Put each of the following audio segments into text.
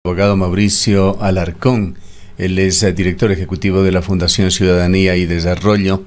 Abogado Mauricio Alarcón, él es director ejecutivo de la Fundación Ciudadanía y Desarrollo.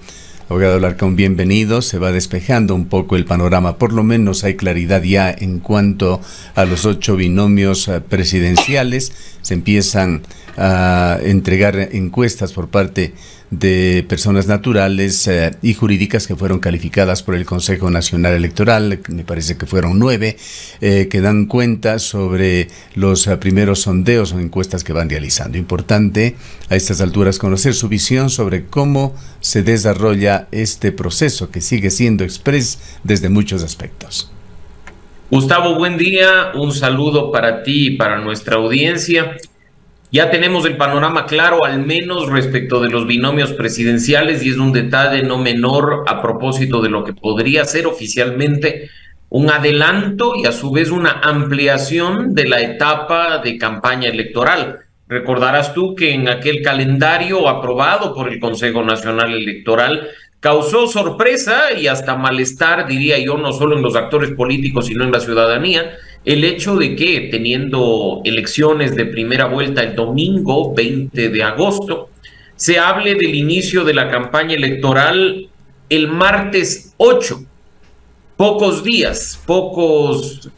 Abogado Alarcón, bienvenido. Se va despejando un poco el panorama, por lo menos hay claridad ya en cuanto a los 8 binomios presidenciales. Se empiezan a entregar encuestas por parte de personas naturales y jurídicas que fueron calificadas por el Consejo Nacional Electoral, me parece que fueron 9, que dan cuenta sobre los primeros sondeos o encuestas que van realizando. Importante a estas alturas conocer su visión sobre cómo se desarrolla este proceso que sigue siendo express desde muchos aspectos. Gustavo, buen día, un saludo para ti y para nuestra audiencia. Ya tenemos el panorama claro, al menos respecto de los binomios presidenciales, y es un detalle no menor a propósito de lo que podría ser oficialmente un adelanto y a su vez una ampliación de la etapa de campaña electoral. Recordarás tú que en aquel calendario aprobado por el Consejo Nacional Electoral causó sorpresa y hasta malestar, diría yo, no solo en los actores políticos, sino en la ciudadanía, el hecho de que, teniendo elecciones de primera vuelta el domingo 20 de agosto, se hable del inicio de la campaña electoral el martes 8. Pocos días, pocos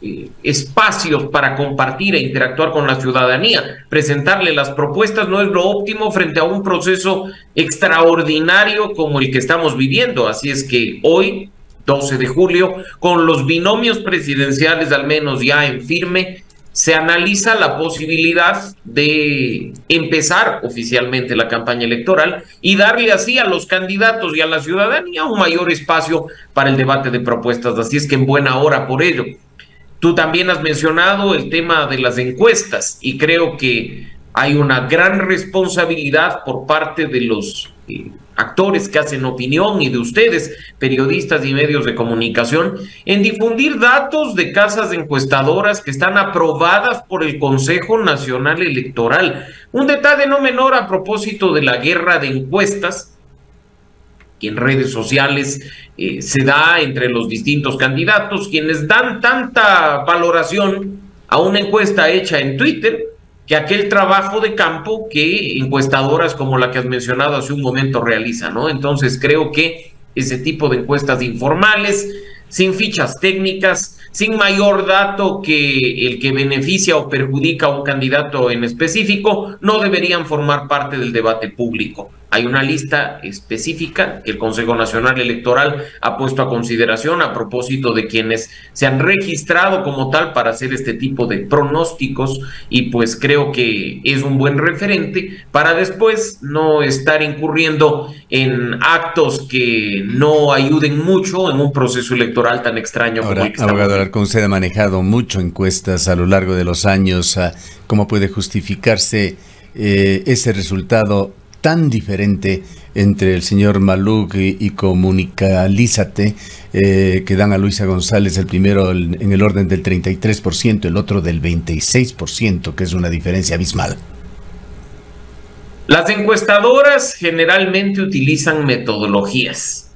espacios para compartir e interactuar con la ciudadanía. Presentarle las propuestas no es lo óptimo frente a un proceso extraordinario como el que estamos viviendo. Así es que hoy, 12 de julio, con los binomios presidenciales al menos ya en firme, se analiza la posibilidad de empezar oficialmente la campaña electoral y darle así a los candidatos y a la ciudadanía un mayor espacio para el debate de propuestas. Así es que en buena hora por ello. Tú también has mencionado el tema de las encuestas y creo que hay una gran responsabilidad por parte de los actores que hacen opinión y de ustedes, periodistas y medios de comunicación, en difundir datos de casas encuestadoras que están aprobadas por el Consejo Nacional Electoral. Un detalle no menor a propósito de la guerra de encuestas que en redes sociales se da entre los distintos candidatos, quienes dan tanta valoración a una encuesta hecha en Twitter que aquel trabajo de campo que encuestadoras como la que has mencionado hace un momento realizan, ¿no? Entonces creo que ese tipo de encuestas informales, sin fichas técnicas, sin mayor dato que el que beneficia o perjudica a un candidato en específico, no deberían formar parte del debate público. Hay una lista específica que el Consejo Nacional Electoral ha puesto a consideración a propósito de quienes se han registrado como tal para hacer este tipo de pronósticos, y pues creo que es un buen referente para después no estar incurriendo en actos que no ayuden mucho en un proceso electoral tan extraño. Ahora, como el que estamos. abogado Alarcón, usted ha manejado mucho encuestas a lo largo de los años. ¿Cómo puede justificarse ese resultado tan diferente entre el señor Maluk y Comunicalízate, que dan a Luisa González el primero en el orden del 33%, el otro del 26%, que es una diferencia abismal? Las encuestadoras generalmente utilizan metodologías.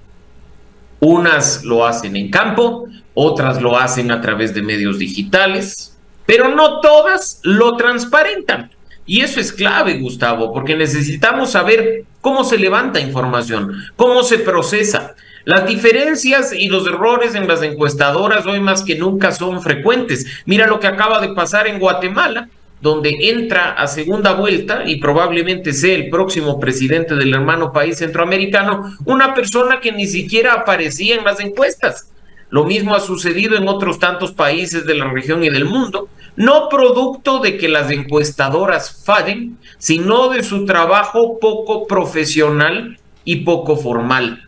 Unas lo hacen en campo, otras lo hacen a través de medios digitales, pero no todas lo transparentan. Y eso es clave, Gustavo, porque necesitamos saber cómo se levanta información, cómo se procesa. Las diferencias y los errores en las encuestadoras hoy más que nunca son frecuentes. Mira lo que acaba de pasar en Guatemala, donde entra a segunda vuelta y probablemente sea el próximo presidente del hermano país centroamericano, una persona que ni siquiera aparecía en las encuestas. Lo mismo ha sucedido en otros tantos países de la región y del mundo, no producto de que las encuestadoras fallen, sino de su trabajo poco profesional y poco formal.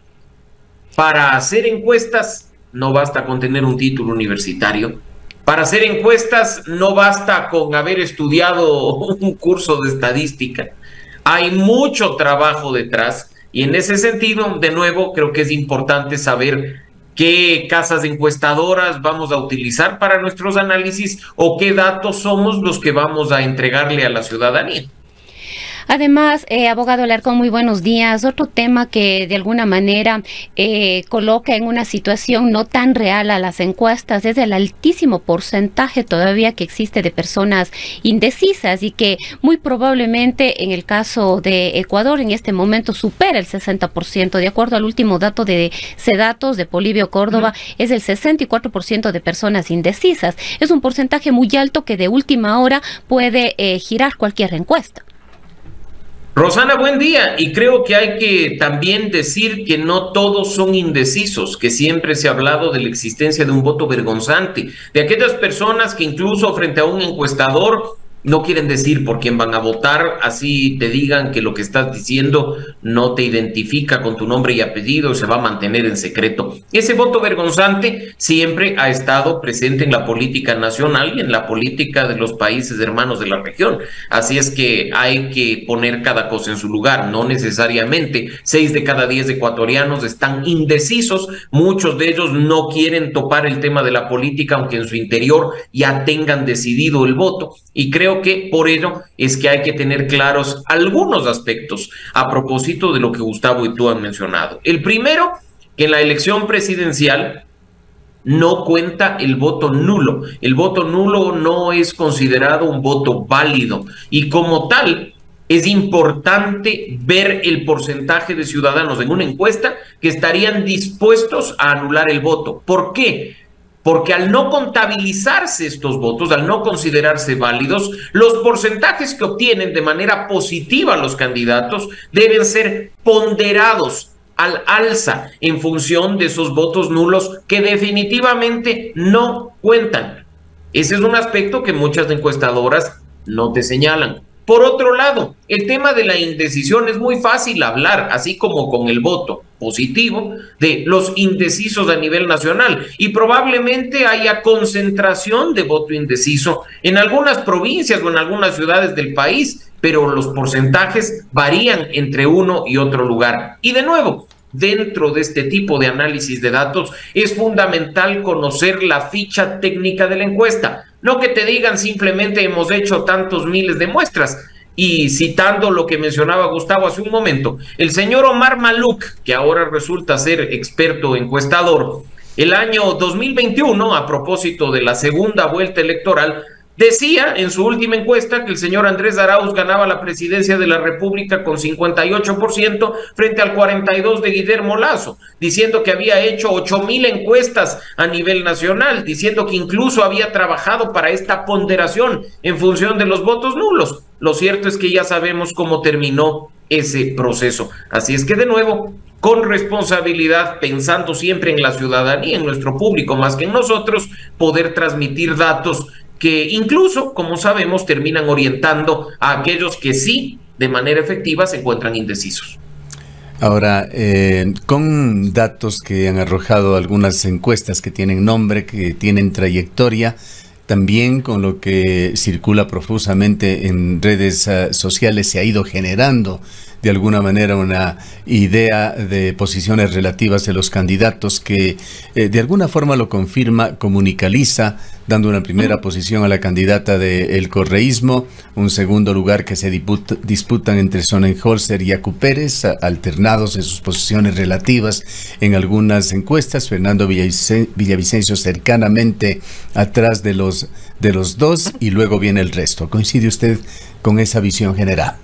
Para hacer encuestas no basta con tener un título universitario. Para hacer encuestas no basta con haber estudiado un curso de estadística. Hay mucho trabajo detrás y en ese sentido, de nuevo, creo que es importante saber qué casas encuestadoras vamos a utilizar para nuestros análisis o qué datos somos los que vamos a entregarle a la ciudadanía. Además, abogado Alarcón, muy buenos días. Otro tema que de alguna manera coloca en una situación no tan real a las encuestas es el altísimo porcentaje todavía que existe de personas indecisas y que muy probablemente en el caso de Ecuador en este momento supera el 60%. De acuerdo al último dato de Cedatos de Polibio Córdoba, es el 64% de personas indecisas. Es un porcentaje muy alto que de última hora puede girar cualquier encuesta. Rosana, buen día. Y creo que hay que también decir que no todos son indecisos, que siempre se ha hablado de la existencia de un voto vergonzante, de aquellas personas que incluso frente a un encuestador no quieren decir por quién van a votar, así te digan que lo que estás diciendo no te identifica con tu nombre y apellido, se va a mantener en secreto. Ese voto vergonzante siempre ha estado presente en la política nacional y en la política de los países hermanos de la región. Así es que hay que poner cada cosa en su lugar. No necesariamente 6 de cada 10 ecuatorianos están indecisos, muchos de ellos no quieren topar el tema de la política, aunque en su interior ya tengan decidido el voto. Y creo que por ello es que hay que tener claros algunos aspectos a propósito de lo que Gustavo y tú han mencionado. El primero, que en la elección presidencial no cuenta el voto nulo. El voto nulo no es considerado un voto válido y como tal es importante ver el porcentaje de ciudadanos en una encuesta que estarían dispuestos a anular el voto. ¿Por qué? Porque al no contabilizarse estos votos, al no considerarse válidos, los porcentajes que obtienen de manera positiva los candidatos deben ser ponderados al alza en función de esos votos nulos que definitivamente no cuentan. Ese es un aspecto que muchas encuestadoras no te señalan. Por otro lado, el tema de la indecisión es muy fácil hablar, así como con el voto positivo, de los indecisos a nivel nacional y probablemente haya concentración de voto indeciso en algunas provincias o en algunas ciudades del país, pero los porcentajes varían entre uno y otro lugar. Y de nuevo, dentro de este tipo de análisis de datos es fundamental conocer la ficha técnica de la encuesta. No que te digan simplemente hemos hecho tantos miles de muestras. Y citando lo que mencionaba Gustavo hace un momento, el señor Omar Maluk, que ahora resulta ser experto encuestador, el año 2021, a propósito de la segunda vuelta electoral, decía en su última encuesta que el señor Andrés Arauz ganaba la presidencia de la República con 58% frente al 42% de Guillermo Lasso, diciendo que había hecho 8,000 encuestas a nivel nacional, diciendo que incluso había trabajado para esta ponderación en función de los votos nulos. Lo cierto es que ya sabemos cómo terminó ese proceso. Así es que de nuevo, con responsabilidad, pensando siempre en la ciudadanía, en nuestro público más que en nosotros, poder transmitir datos que incluso, como sabemos, terminan orientando a aquellos que sí, de manera efectiva, se encuentran indecisos. Ahora, con datos que han arrojado algunas encuestas que tienen nombre, que tienen trayectoria, también con lo que circula profusamente en redes sociales, se ha ido generando de alguna manera una idea de posiciones relativas de los candidatos que de alguna forma lo confirma Comunicaliza, dando una primera posición a la candidata del correísmo, un segundo lugar que se disputan entre Sonnenholzer y Yacu Pérez, alternados en sus posiciones relativas en algunas encuestas, Fernando Villavicencio cercanamente atrás de los dos y luego viene el resto. ¿Coincide usted con esa visión general?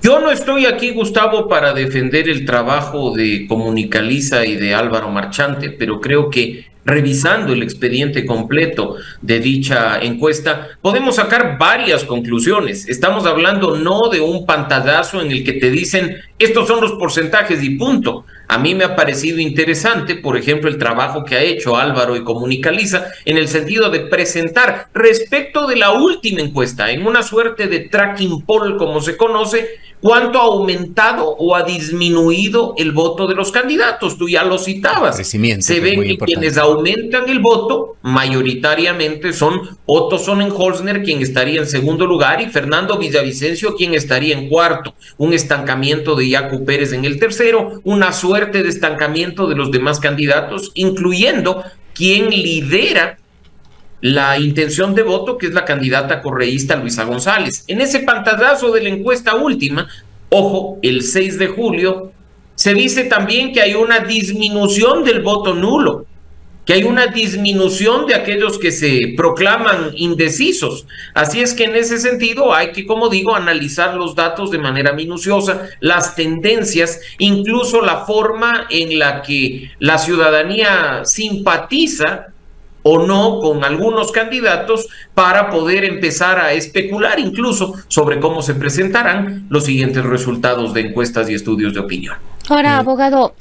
Yo no estoy aquí, Gustavo, para defender el trabajo de Comunicaliza y de Álvaro Marchante, pero creo que revisando el expediente completo de dicha encuesta, podemos sacar varias conclusiones. Estamos hablando no de un pantallazo en el que te dicen estos son los porcentajes y punto. A mí me ha parecido interesante, por ejemplo, el trabajo que ha hecho Álvaro y Comunicaliza en el sentido de presentar respecto de la última encuesta, en una suerte de tracking poll, como se conoce, cuánto ha aumentado o ha disminuido el voto de los candidatos. Tú ya lo citabas. Se ve que quienes aumentan el voto mayoritariamente son Otto Sonnenholzer, quien estaría en segundo lugar, y Fernando Villavicencio, quien estaría en cuarto. Un estancamiento de Yacu Pérez en el tercero, una suerte de estancamiento de los demás candidatos, incluyendo quien lidera la intención de voto, que es la candidata correísta Luisa González. En ese pantallazo de la encuesta última, ojo, el 6 de julio, se dice también que hay una disminución del voto nulo, que hay una disminución de aquellos que se proclaman indecisos. Así es que en ese sentido hay que, como digo, analizar los datos de manera minuciosa, las tendencias, incluso la forma en la que la ciudadanía simpatiza o no con algunos candidatos, para poder empezar a especular incluso sobre cómo se presentarán los siguientes resultados de encuestas y estudios de opinión. Ahora, abogado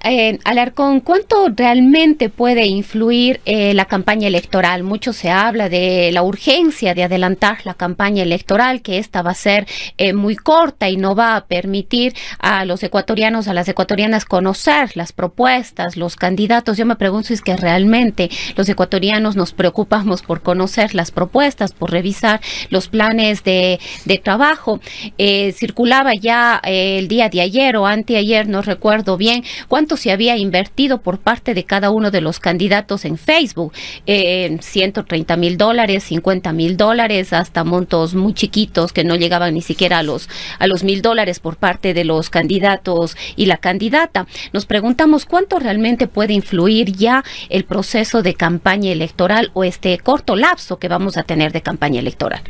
Alarcón, ¿cuánto realmente puede influir la campaña electoral? Mucho se habla de la urgencia de adelantar la campaña electoral, que esta va a ser muy corta y no va a permitir a los ecuatorianos, a las ecuatorianas conocer las propuestas, los candidatos. Yo me pregunto si es que realmente los ecuatorianos nos preocupamos por conocer las propuestas, por revisar los planes de trabajo. Circulaba ya el día de ayer o anteayer, no recuerdo bien, cuánto se había invertido por parte de cada uno de los candidatos en Facebook. $130,000, $50,000, hasta montos muy chiquitos que no llegaban ni siquiera a los $1,000 por parte de los candidatos y la candidata. Nos preguntamos cuánto realmente puede influir ya el proceso de campaña electoral o este corto lapso que vamos a tener de campaña electoral.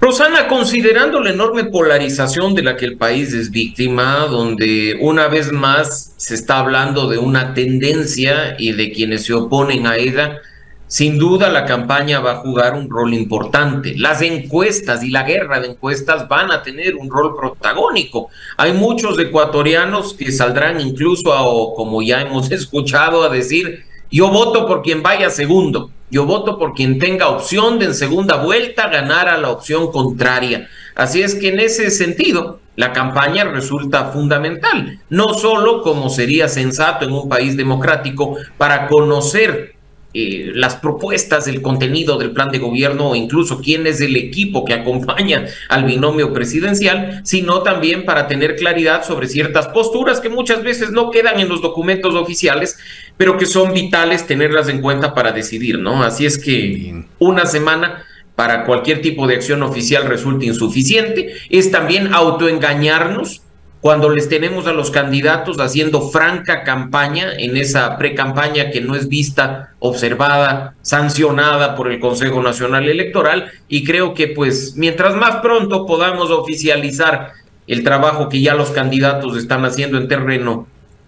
Rosana, considerando la enorme polarización de la que el país es víctima, donde una vez más se está hablando de una tendencia y de quienes se oponen a ella, sin duda la campaña va a jugar un rol importante. Las encuestas y la guerra de encuestas van a tener un rol protagónico. Hay muchos ecuatorianos que saldrán incluso, como ya hemos escuchado, a decir: yo voto por quien vaya segundo. Yo voto por quien tenga opción de en segunda vuelta ganar a la opción contraria. Así es que en ese sentido, la campaña resulta fundamental, no solo como sería sensato en un país democrático para conocer las propuestas, el contenido del plan de gobierno o incluso quién es el equipo que acompaña al binomio presidencial, sino también para tener claridad sobre ciertas posturas que muchas veces no quedan en los documentos oficiales, pero que son vitales tenerlas en cuenta para decidir, ¿no? Así es que una semana para cualquier tipo de acción oficial resulta insuficiente. Es también autoengañarnos cuando les tenemos a los candidatos haciendo franca campaña en esa precampaña que no es vista, observada, sancionada por el Consejo Nacional Electoral, y creo que pues mientras más pronto podamos oficializar el trabajo que ya los candidatos están haciendo en terreno,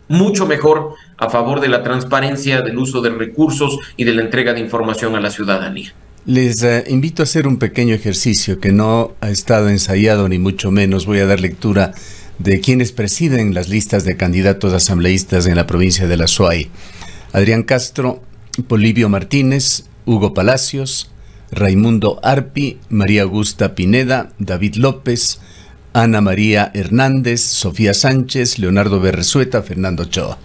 mucho mejor, a favor de la transparencia, del uso de recursos y de la entrega de información a la ciudadanía. Les invito a hacer un pequeño ejercicio que no ha estado ensayado ni mucho menos. Voy a dar lectura de quienes presiden las listas de candidatos asambleístas en la provincia de La Suay: Adrián Castro, Polibio Martínez, Hugo Palacios, Raimundo Arpi, María Augusta Pineda, David López, Ana María Hernández, Sofía Sánchez, Leonardo Berresueta, Fernando Ochoa.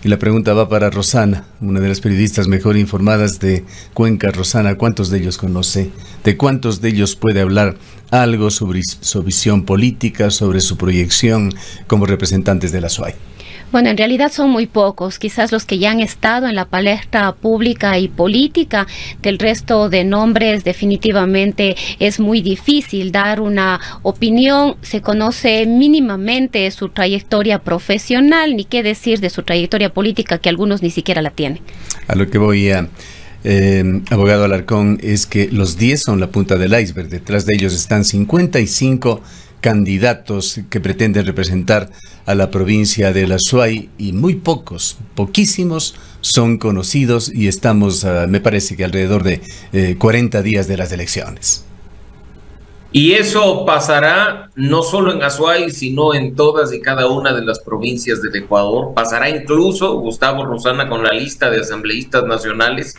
Y la pregunta va para Rosana, una de las periodistas mejor informadas de Cuenca. Rosana, ¿cuántos de ellos conoce? ¿De cuántos de ellos puede hablar algo sobre su visión política, sobre su proyección como representantes de La Suay? Bueno, en realidad son muy pocos, quizás los que ya han estado en la palestra pública y política. Del resto de nombres definitivamente es muy difícil dar una opinión. Se conoce mínimamente su trayectoria profesional, ni qué decir de su trayectoria política, que algunos ni siquiera la tienen. A lo que voy abogado Alarcón, es que los 10 son la punta del iceberg. Detrás de ellos están 55 candidatos que pretenden representar a la provincia de La Suay, y muy poquísimos son conocidos, y estamos, me parece que alrededor de 40 días de las elecciones. Y eso pasará no solo en Azuay, sino en todas y cada una de las provincias del Ecuador. Pasará incluso, Gustavo, Rosana, con la lista de asambleístas nacionales.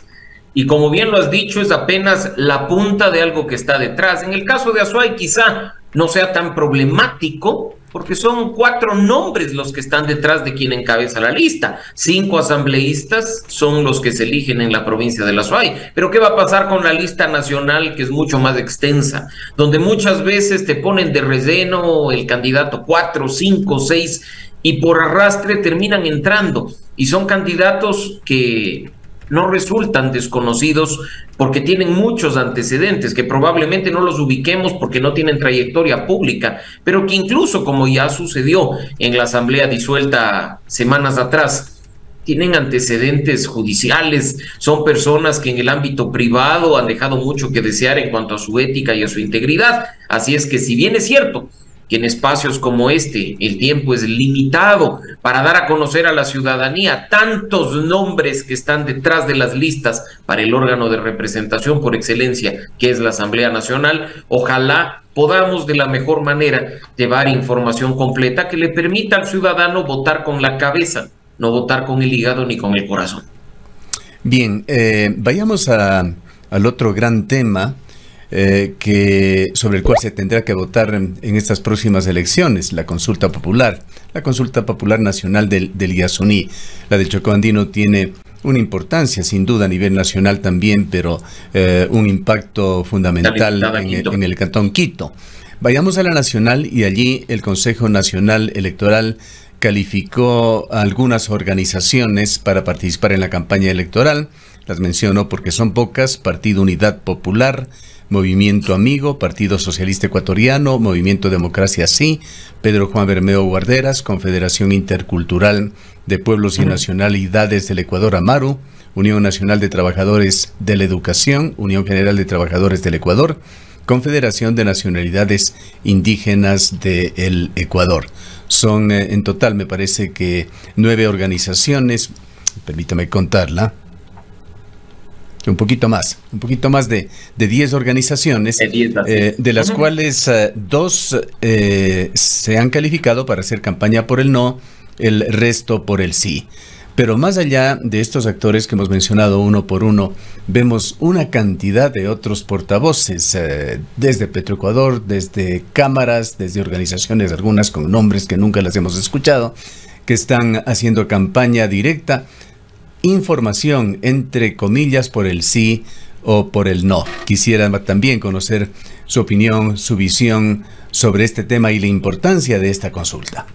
Y como bien lo has dicho, es apenas la punta de algo que está detrás. En el caso de Azuay quizá no sea tan problemático, porque son 4 nombres los que están detrás de quien encabeza la lista. 5 asambleístas son los que se eligen en la provincia de La Suay. Pero ¿qué va a pasar con la lista nacional, que es mucho más extensa, donde muchas veces te ponen de relleno el candidato 4, 5, 6 y por arrastre terminan entrando? Y son candidatos que no resultan desconocidos porque tienen muchos antecedentes, que probablemente no los ubiquemos porque no tienen trayectoria pública, pero que incluso, como ya sucedió en la asamblea disuelta semanas atrás, tienen antecedentes judiciales, son personas que en el ámbito privado han dejado mucho que desear en cuanto a su ética y a su integridad. Así es que, si bien es cierto que en espacios como este el tiempo es limitado para dar a conocer a la ciudadanía tantos nombres que están detrás de las listas para el órgano de representación por excelencia que es la Asamblea Nacional, ojalá podamos de la mejor manera llevar información completa que le permita al ciudadano votar con la cabeza, no votar con el hígado ni con el corazón. Bien, vayamos al otro gran tema sobre el cual se tendrá que votar en estas próximas elecciones, la consulta popular nacional del Yasuní. La del Chocó Andino tiene una importancia sin duda a nivel nacional también, pero un impacto fundamental en el Cantón Quito. Vayamos a la nacional, y allí el Consejo Nacional Electoral calificó a algunas organizaciones para participar en la campaña electoral. Las menciono porque son pocas: Partido Unidad Popular, Movimiento Amigo, Partido Socialista Ecuatoriano, Movimiento Democracia Sí, Pedro Juan Bermeo Guarderas, Confederación Intercultural de Pueblos y Nacionalidades del Ecuador, AMARU, Unión Nacional de Trabajadores de la Educación, Unión General de Trabajadores del Ecuador, Confederación de Nacionalidades Indígenas del Ecuador. Son en total, me parece que 9 organizaciones, permítame contarla, un poquito más de 10 organizaciones, de las cuales 2 se han calificado para hacer campaña por el no, el resto por el sí. Pero más allá de estos actores que hemos mencionado uno por uno, vemos una cantidad de otros portavoces, desde Petroecuador, desde cámaras, desde organizaciones, algunas con nombres que nunca las hemos escuchado, que están haciendo campaña directa, información entre comillas por el sí o por el no. Quisiera también conocer su opinión, su visión sobre este tema y la importancia de esta consulta.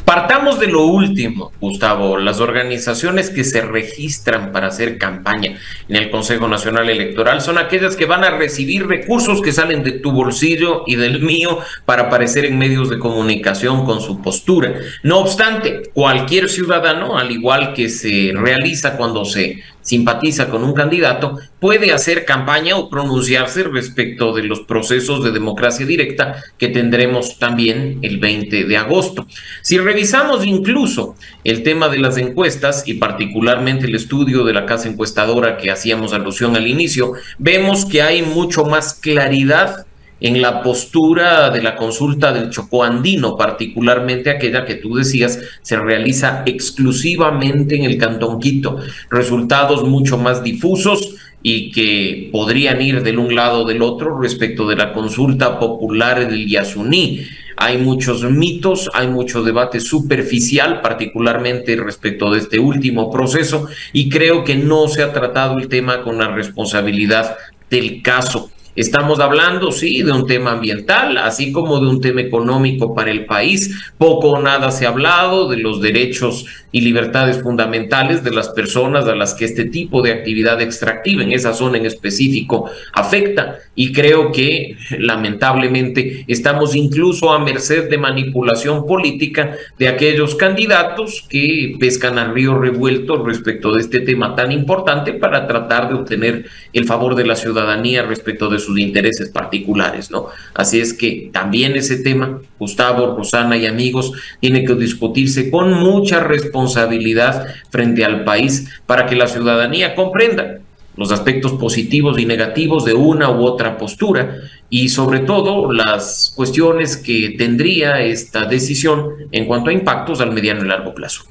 Partamos de lo último, Gustavo. Las organizaciones que se registran para hacer campaña en el Consejo Nacional Electoral son aquellas que van a recibir recursos que salen de tu bolsillo y del mío para aparecer en medios de comunicación con su postura. No obstante, cualquier ciudadano, al igual que se realiza cuando se simpatiza con un candidato, puede hacer campaña o pronunciarse respecto de los procesos de democracia directa que tendremos también el 20 de agosto. Si revisamos incluso el tema de las encuestas y particularmente el estudio de la casa encuestadora que hacíamos alusión al inicio, vemos que hay mucho más claridad en la postura de la consulta del Chocó Andino, particularmente aquella que tú decías se realiza exclusivamente en el Cantón Quito. Resultados mucho más difusos y que podrían ir del un lado o del otro respecto de la consulta popular del Yasuní. Hay muchos mitos, hay mucho debate superficial, particularmente respecto de este último proceso, y creo que no se ha tratado el tema con la responsabilidad del caso. Estamos hablando, sí, de un tema ambiental, así como de un tema económico para el país. Poco o nada se ha hablado de los derechos y libertades fundamentales de las personas a las que este tipo de actividad extractiva en esa zona en específico afecta. Y creo que, lamentablemente, estamos incluso a merced de manipulación política de aquellos candidatos que pescan a río revuelto respecto de este tema tan importante para tratar de obtener el favor de la ciudadanía respecto de sus intereses particulares, ¿no? Así es que también ese tema, Gustavo, Rosana y amigos, tiene que discutirse con mucha responsabilidad frente al país para que la ciudadanía comprenda los aspectos positivos y negativos de una u otra postura y sobre todo las cuestiones que tendría esta decisión en cuanto a impactos al mediano y largo plazo.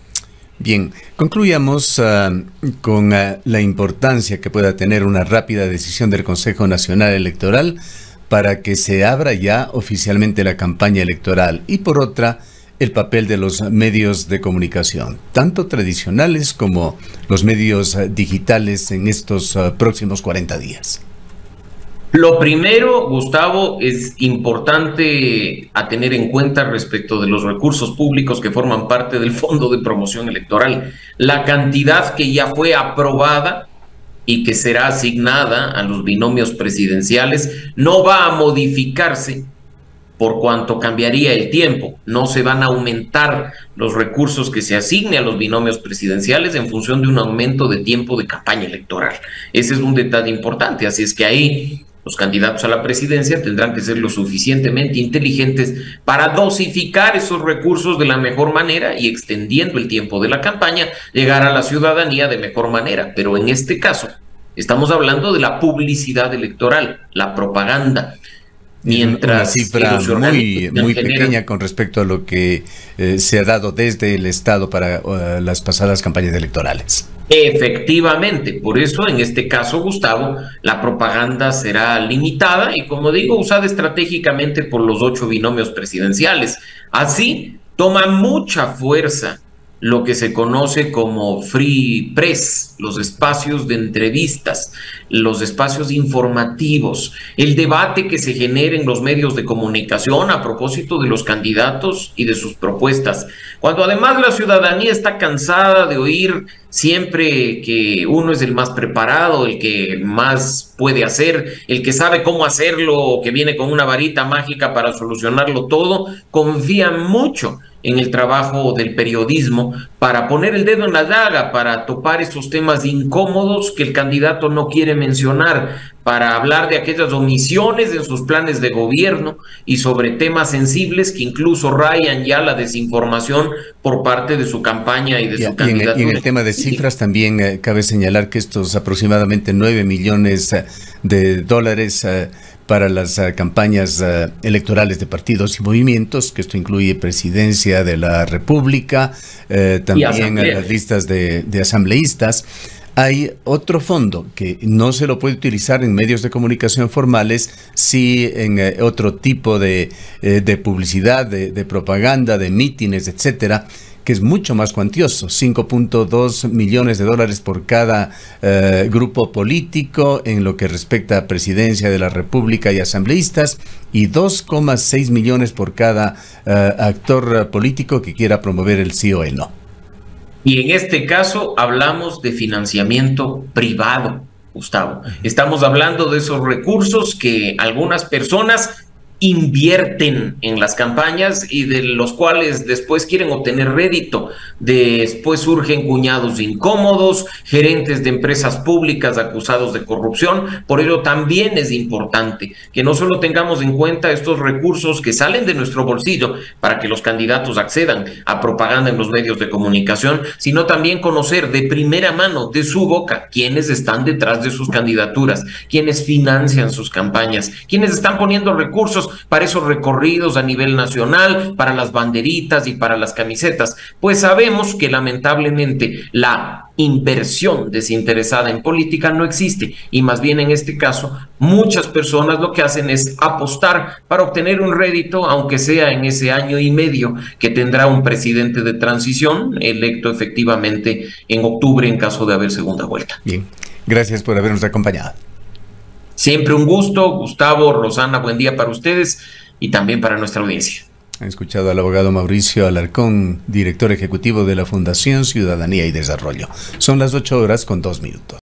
Bien, concluyamos con la importancia que pueda tener una rápida decisión del Consejo Nacional Electoral para que se abra ya oficialmente la campaña electoral, y por otra, el papel de los medios de comunicación, tanto tradicionales como los medios digitales en estos próximos 40 días. Lo primero, Gustavo, es importante a tener en cuenta respecto de los recursos públicos que forman parte del Fondo de Promoción Electoral. La cantidad que ya fue aprobada y que será asignada a los binomios presidenciales no va a modificarse por cuanto cambiaría el tiempo. No se van a aumentar los recursos que se asigne a los binomios presidenciales en función de un aumento de tiempo de campaña electoral. Ese es un detalle importante, así es que ahí los candidatos a la presidencia tendrán que ser lo suficientemente inteligentes para dosificar esos recursos de la mejor manera y, extendiendo el tiempo de la campaña, llegar a la ciudadanía de mejor manera. Pero en este caso estamos hablando de la publicidad electoral, la propaganda. Mientras una cifra muy pequeña con respecto a lo que se ha dado desde el Estado para las pasadas campañas electorales. Efectivamente, por eso en este caso, Gustavo, la propaganda será limitada y, como digo, usada estratégicamente por los 8 binomios presidenciales. Así toma mucha fuerza lo que se conoce como free press, los espacios de entrevistas, los espacios informativos, el debate que se genera en los medios de comunicación a propósito de los candidatos y de sus propuestas. Cuando además la ciudadanía está cansada de oír siempre que uno es el más preparado, el que más puede hacer, el que sabe cómo hacerlo, que viene con una varita mágica para solucionarlo todo, confía mucho en el trabajo del periodismo para poner el dedo en la llaga, para topar esos temas incómodos que el candidato no quiere mencionar, para hablar de aquellas omisiones en sus planes de gobierno y sobre temas sensibles que incluso rayan ya la desinformación por parte de su campaña y de su candidatura. Y en el tema de cifras también cabe señalar que estos aproximadamente 9 millones de dólares para las campañas electorales de partidos y movimientos, que esto incluye Presidencia de la República, también las listas de asambleístas. Hay otro fondo que no se lo puede utilizar en medios de comunicación formales, sí en otro tipo de publicidad, de propaganda, de mítines, etcétera, que es mucho más cuantioso, 5.2 millones de dólares por cada grupo político en lo que respecta a Presidencia de la República y asambleístas, y 2,6 millones por cada actor político que quiera promover el sí o el no. Y en este caso hablamos de financiamiento privado, Gustavo. Estamos hablando de esos recursos que algunas personas invierten en las campañas y de los cuales después quieren obtener rédito. Después surgen cuñados incómodos, gerentes de empresas públicas acusados de corrupción. Por ello también es importante que no solo tengamos en cuenta estos recursos que salen de nuestro bolsillo para que los candidatos accedan a propaganda en los medios de comunicación, sino también conocer de primera mano, de su boca, quiénes están detrás de sus candidaturas, quiénes financian sus campañas, quiénes están poniendo recursos para esos recorridos a nivel nacional, para las banderitas y para las camisetas. Pues sabemos que lamentablemente la inversión desinteresada en política no existe, y más bien en este caso muchas personas lo que hacen es apostar para obtener un rédito, aunque sea en ese año y medio que tendrá un presidente de transición electo efectivamente en octubre en caso de haber segunda vuelta. Bien, gracias por habernos acompañado. Siempre un gusto, Gustavo, Rosana, buen día para ustedes y también para nuestra audiencia. Han escuchado al abogado Mauricio Alarcón, director ejecutivo de la Fundación Ciudadanía y Desarrollo. Son las 8:02 minutos.